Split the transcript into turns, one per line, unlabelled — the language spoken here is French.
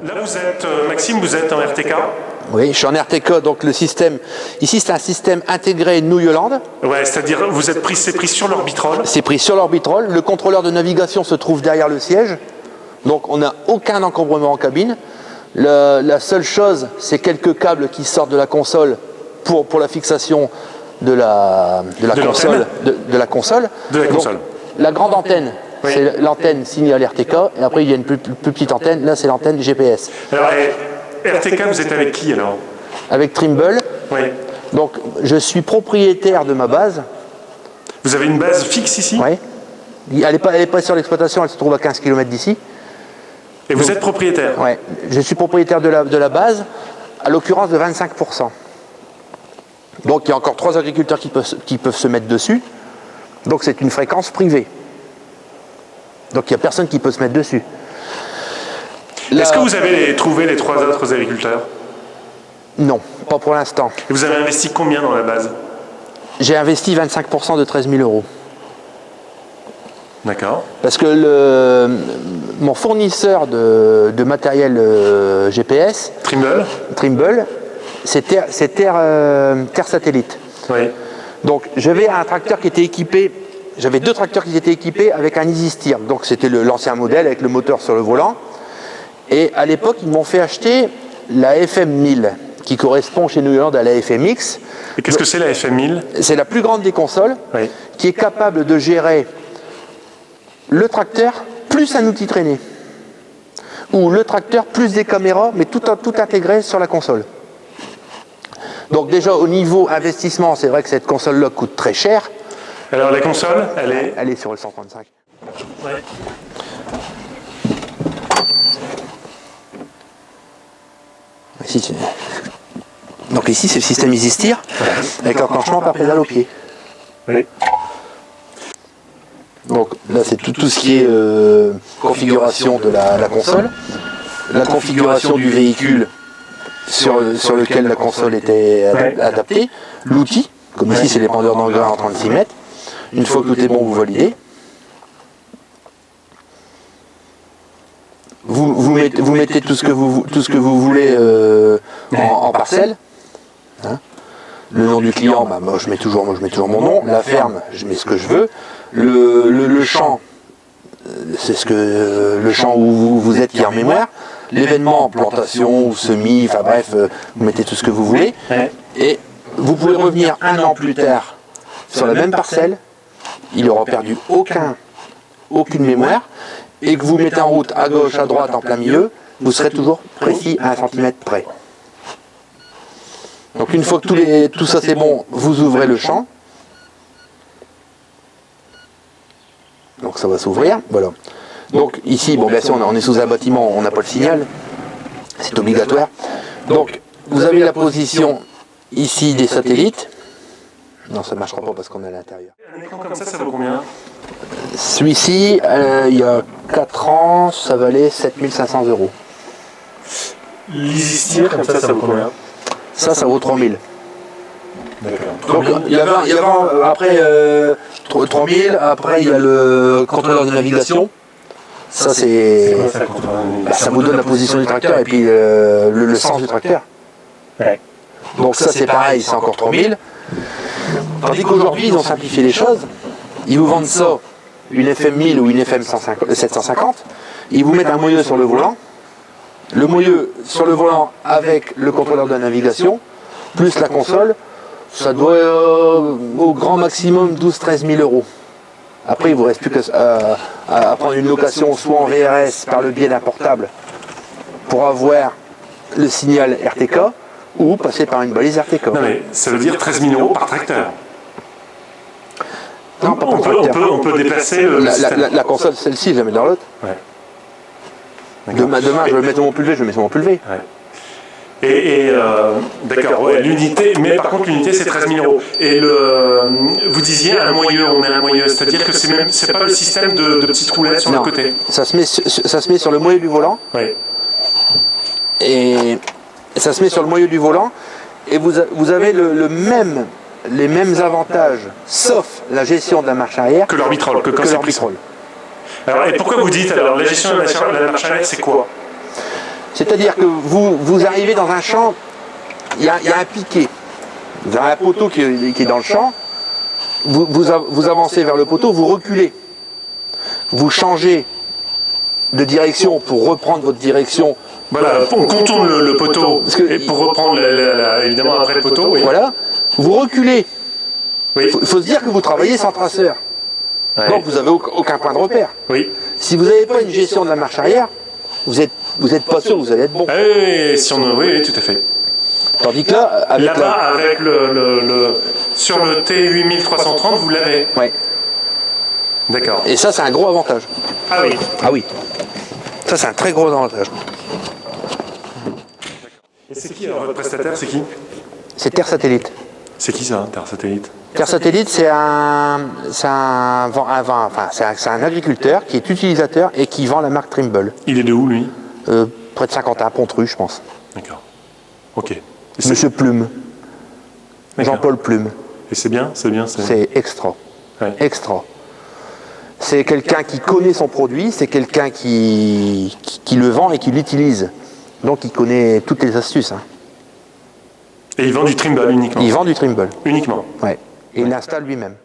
Là, vous êtes, Maxime, vous êtes en RTK?
Oui, je suis en RTK, donc le système, ici c'est un système intégré New Holland.
Ouais, c'est-à-dire, vous êtes pris, c'est pris sur l'orbitrol?
C'est pris sur l'orbitrol, le contrôleur de navigation se trouve derrière le siège, donc on n'a aucun encombrement en cabine. La seule chose, c'est quelques câbles qui sortent de la console pour la fixation de la console. De la console. Donc, la grande antenne, oui, c'est l'antenne signale RTK, et après il y a une plus petite antenne, là c'est l'antenne GPS.
Alors, RTK, vous êtes avec qui alors?
Avec Trimble.
Oui.
Donc je suis propriétaire de ma base.
Vous avez une base fixe ici?
Oui. Elle n'est pas sur l'exploitation, elle se trouve à 15 km d'ici.
Et vous êtes propriétaire?
Oui, je suis propriétaire de la base, à l'occurrence de 25%. Donc il y a encore 3 agriculteurs qui peuvent se mettre dessus. Donc c'est une fréquence privée. Donc il n'y a personne qui peut se mettre dessus.
Est-ce que vous avez trouvé les 3 autres agriculteurs?
Non, pas pour l'instant.
Et vous avez investi combien dans la base?
J'ai investi 25% de 13 000 euros.
D'accord.
Parce que mon fournisseur de matériel GPS, Trimble, c'est Terre Satellite.
Oui.
Donc j'avais un tracteur qui était équipé, j'avais 2 tracteurs qui étaient équipés avec un EasySteer. Donc c'était l'ancien modèle avec le moteur sur le volant. Et à l'époque, ils m'ont fait acheter la FM1000, qui correspond chez New Holland à la FMX.
Et qu'est-ce que c'est la FM1000?
C'est la plus grande des consoles, oui, qui est capable de gérer le tracteur plus un outil traîné. Ou le tracteur plus des caméras, mais tout intégré sur la console. Donc déjà au niveau investissement, c'est vrai que cette console-là coûte très cher.
Alors la console, elle est
sur le 135.
Ouais.
Donc ici c'est le système EasySteer, avec l'enclenchement par pédale au pied.
Oui.
Donc là c'est tout ce qui est configuration de la console, la configuration du véhicule sur lequel la console était adaptée, l'outil, comme ici c'est l'épandeur d'engrais en 36 mètres. Une fois que tout est bon, vous validez. Vous mettez tout ce que vous voulez en parcelle. Hein. Le nom du client, bah, moi je mets toujours mon nom. La ferme, je mets ce que je veux. Le champ, c'est le champ où vous êtes qui est en mémoire. L'événement, plantation ou semis, enfin bref, vous mettez tout ce que vous voulez. Et vous pouvez revenir un an plus tard sur la même parcelle. Il n'aura perdu aucune mémoire. Et que vous mettez en route à gauche, à droite, en plein milieu, vous serez toujours précis à 1 cm près. Donc une fois que tout ça c'est bon, vous ouvrez le champ. Donc ça va s'ouvrir, voilà. Donc ici, bon bien sûr on est sous un bâtiment, on n'a pas le signal, c'est obligatoire. Donc vous avez la position ici des satellites. Non, ça ne marchera pas parce qu'on est à l'intérieur.
Un écran comme ça vaut combien?
Celui-ci, il y a 4 ans, ça valait 7 500 euros.
L'EasySteer, comme ça vaut combien?
Ça vaut 3 000.
D'accord.
Donc il y avait après 3 000, après il y a le contrôleur de navigation. Ça c'est. Ça vous donne la position du tracteur et puis le sens du tracteur.
Ouais.
Donc ça c'est pareil, c'est encore 3 000. Tandis qu'aujourd'hui ils ont simplifié les choses. Ils vous vendent ça, une FM1000 ou une FM 750. Ils vous mettent un moyeu sur le volant. Le moyeu sur le volant avec le contrôleur de navigation, plus la console, ça doit au grand maximum 12-13 000 euros. Après, il ne vous reste plus qu'à prendre une location soit en VRS par le biais d'un portable pour avoir le signal RTK ou passer par une balise RTK.
Non mais ça veut dire 13 000 euros par tracteur.
Non, pas par tracteur.
On peut déplacer
la console, celle-ci, je la mets dans l'autre.
Ouais.
Demain, je vais le mettre sur mon pulvé, je le mets sur mon pulvé.
Ouais. D'accord, ouais, l'unité, mais par contre l'unité c'est 13 000 euros. Et vous disiez un moyeu, on met un moyeu, c'est-à-dire que c'est pas le système de petites roulettes sur le côté.
Ça se met sur le moyeu du volant.
Oui.
Et ça se met sur le moyeu du volant. Et vous avez les mêmes avantages, sauf la gestion de la marche arrière.
Que l'orbitrol, que quand c'est pris. Alors, et pourquoi vous dites alors la gestion de la marche arrière c'est quoi?
C'est-à-dire que vous arrivez dans un champ, il y a un piquet. Vous avez un poteau qui est dans le champ, vous avancez vers le poteau, vous reculez. Vous changez de direction pour reprendre votre direction.
Voilà, on contourne le poteau, et pour reprendre évidemment après le poteau. Oui.
Voilà, vous reculez.
Oui.
Il faut se dire que vous travaillez sans traceur.
Ouais.
Donc vous n'avez aucun point de repère.
Oui.
Si vous n'avez pas une gestion de la marche arrière, vous êtes pas sûr que vous allez être bon.
Ah oui, oui, tout à fait.
Tandis que là, avec
là-bas, avec sur le T8330, vous l'avez.
Ouais.
D'accord.
Et ça, c'est un gros avantage.
Ah oui.
Ah oui. Ça, c'est un très gros avantage.
Et c'est qui alors, votre prestataire, c'est qui?
C'est Terre Satellite.
C'est qui ça, Terre Satellite?
Terre Satellite, c'est un agriculteur qui est utilisateur et qui vend la marque Trimble.
Il est de où, lui?
Près de Saint-Quentin, Pontru, je pense.
D'accord. Ok.
Monsieur Plume.
D'accord.
Jean-Paul Plume.
Et c'est bien, c'est bien.
C'est extra.
Ouais.
Extra. C'est quelqu'un qui connaît son produit, c'est quelqu'un qui le vend et qui l'utilise. Donc il connaît toutes les astuces. Hein.
Et il vend du Trimble uniquement?
Il vend du Trimble.
Uniquement?
Ouais. Et il l'installe lui-même.